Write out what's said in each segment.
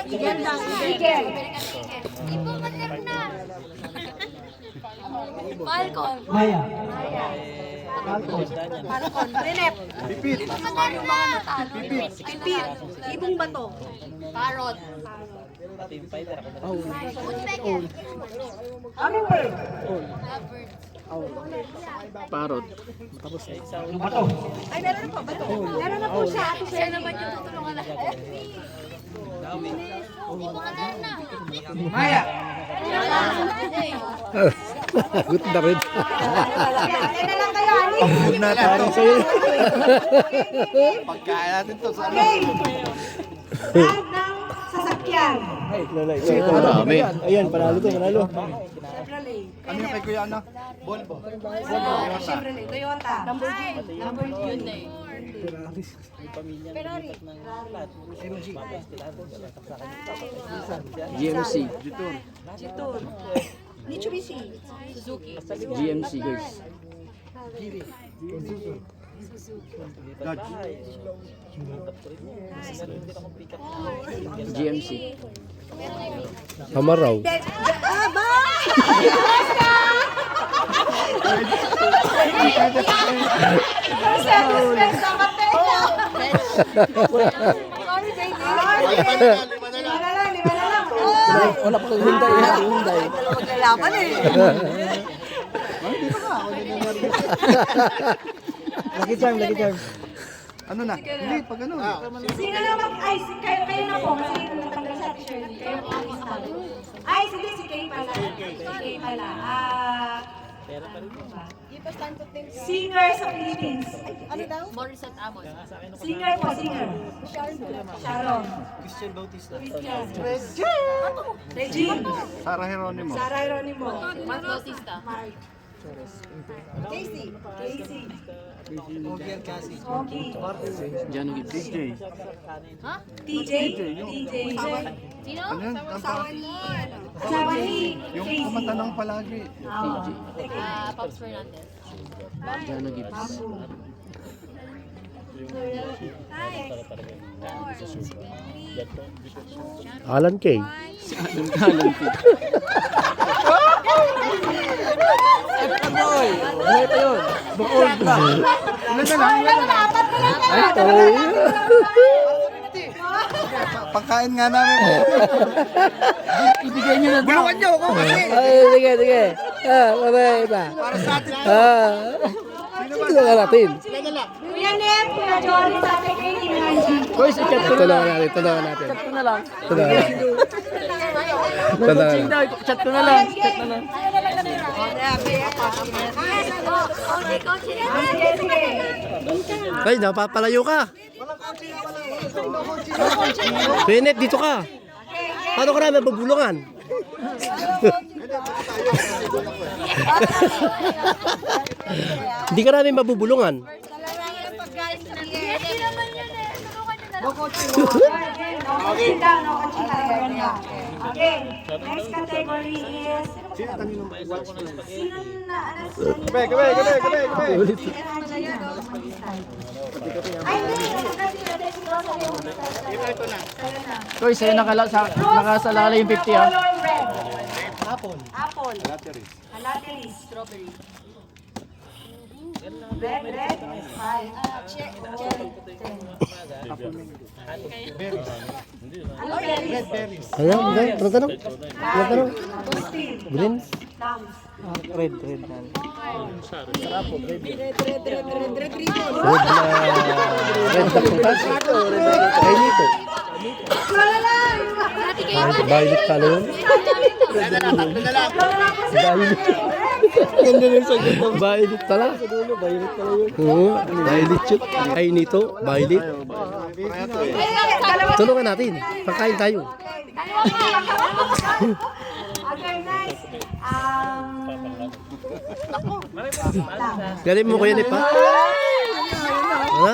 Eagle lang. Eagle. Ibang na. Falcon. Maya. Falcon. Renep. Pipit. Ibang yung mga natalo. Pipit. Ibong bato. Parrot. Hummingbird. Lovebird. Parot. Yung bato. Ay, meron na po. Bato. Meron na po siya. Ate Siya naman yung tutulungan natin. Ibang na. Maya. Good na rin. Kaya na lang kayo, Ali. Good natin to. Sa'yo. Pagkain natin to. Sa Okay. Brand ng sasakyan. Dami. Ayan, panalo to, panalo. Chevrolet. ano yung kay Kuya ano? Volvo. Chevrolet. Toyota. Lamborghini. Ferrari. GMC. Jetour. Mitsubishi. Suzuki. GMC, guys. Dodge. GMC. Hamaraw. Aba! Lima na lang. Wala pa kang Hyundai. Hyundai. Maglalaban eh. Lucky charm, lucky charm. Ano na? Hindi, pag ano. Sino naman? Ay, kayo na po. Kasi natanggal sa t-shirt. Kayo po ang isa. Ay, sige, si Kay pala. Si Kay pala. Singer sa Philippines. Ano daw? Morissette Amos. Singer po, singer. Sharon. Christian Bautista. Regine. Sarah Geronimo. Sarah Geronimo. Mark Bautista. Casey. Ogier Kasi. Ogie. Jano Gibbs. DJ. Ha? TJ. TJ. Sino? Ano yun? Asawa ni Yung Casey. kumatanong palagi. Pops Fernandez. Jano Gibbs. Alan Kay. Si Alan Kay. Buhay pa yun. Bukod ba? Pagkain nga namin. Ibigay niyo na daw. Bulungan niyo ako kasi. Ay, sige, sige. Babay ba? Para sa atin. Sino ka natin? Kuya Nep, Kuya Johnny, Tate Katie, Nancy. Boys, i-chat ko na lang natin. Tulungan natin. Chat ko na lang. Tulungan natin. Chat ko na lang. Chat na lang. Sige, sige. Ay, napapalayo ka. Benet, dito ka. Paano ka namin mabubulungan? Hindi ka namin mabubulungan. Okay, next category is sino na Gabi. Ay, hindi. Koy, sa'yo nakasalala yung 50 ha. Color red. Apple. Alateris. Strawberry. Red. Five. Cherry. 10. Ano berries? Ano? Tanong? Agustin. Green? Plums. Red. Red. Red na putas. Ay, nito. Wala lang. Violet pala yun. Violet. Ganda ng sagot ng violet pala. Violet pala yun. Oo, violet yun. Ay, nito. Violet. Tulungan natin. Pagkain tayo. Okay, nice. Galing mo ko yan, pa. Ha?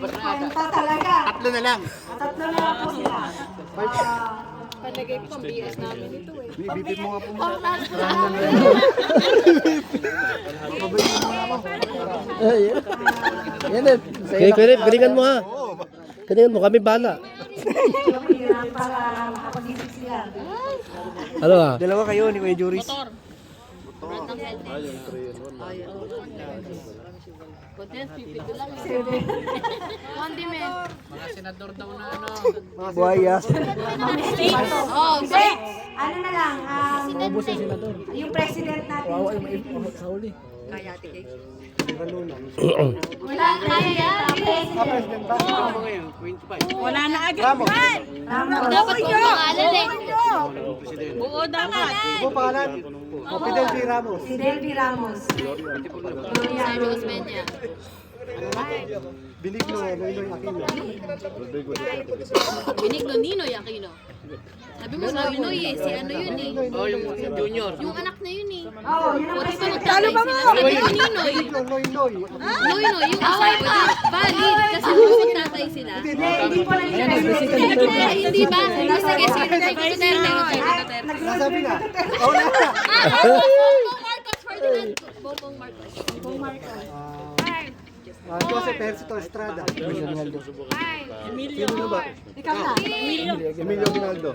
Kanta talaga. Tatlo na lang. Tatlo na lang po sila. Palagay ko pang BS namin ito eh. Bibit mo nga po. Yan eh. Kaya galingan mo ha. Kanina mo kami bala. Para makapag-isip sila. Ano ah? Dalawa kayo ni Kuya Juris. Buhaya. Oh, hindi. Ano na lang, yung president natin. Sauli. Wala kaya. Wala na agad. Dapat kong pangalan eh. Oo, dapat. Ano pangalan? Fidel P. Ramos. Si Delby Ramos. Biniglo, Noynoy Aquino. Benigno Ninoy Aquino. Sabi mo Noynoy eh, si ano yun eh. Oh, yung junior. Yung anak na yun eh. Oo, yun O ang di ba nagtatay sila? Sabi mo Ninoy. Biniglo, Noynoy. Noynoy, yung isa. Valid kasi kung magtatay sila. Hindi po nalilito. Ay, hindi ba? Sige, sige. Duterte. Nasabi na. Oo na. Bongbong Marcos Ferdinand. Bongbong Marcos. Joseph Ejercito Estrada. Emilio. Ikaw na. Emilio Ginaldo.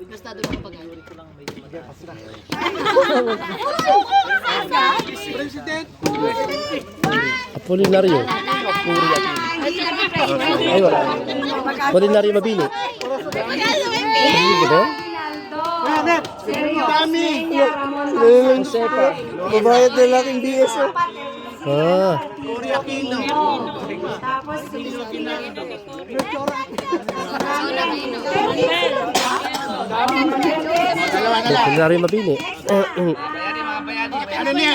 Basta doon ako pag-ano. President. Apolinario. Ay, wala. Apolinario Mabini. Mabini ba? Sergio Ramon Josepa. Babayad na lang yung BSO. Ah. Tapos si Apolinario Mabini. Ano niya?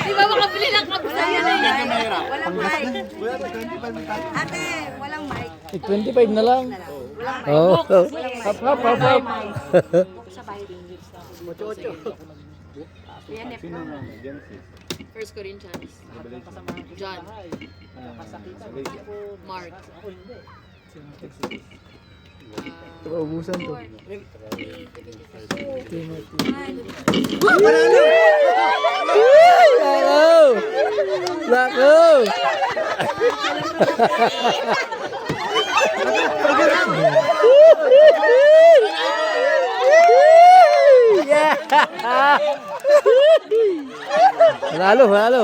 Di ba makabili ng kapsa yun eh? walang mic. Ate, walang mic. 25 na lang. Oh. Hap, hap, hap, hap. First Corinthians. John. Mark. Ubusan to. Nako! Nako! Yeah! Halo, halo.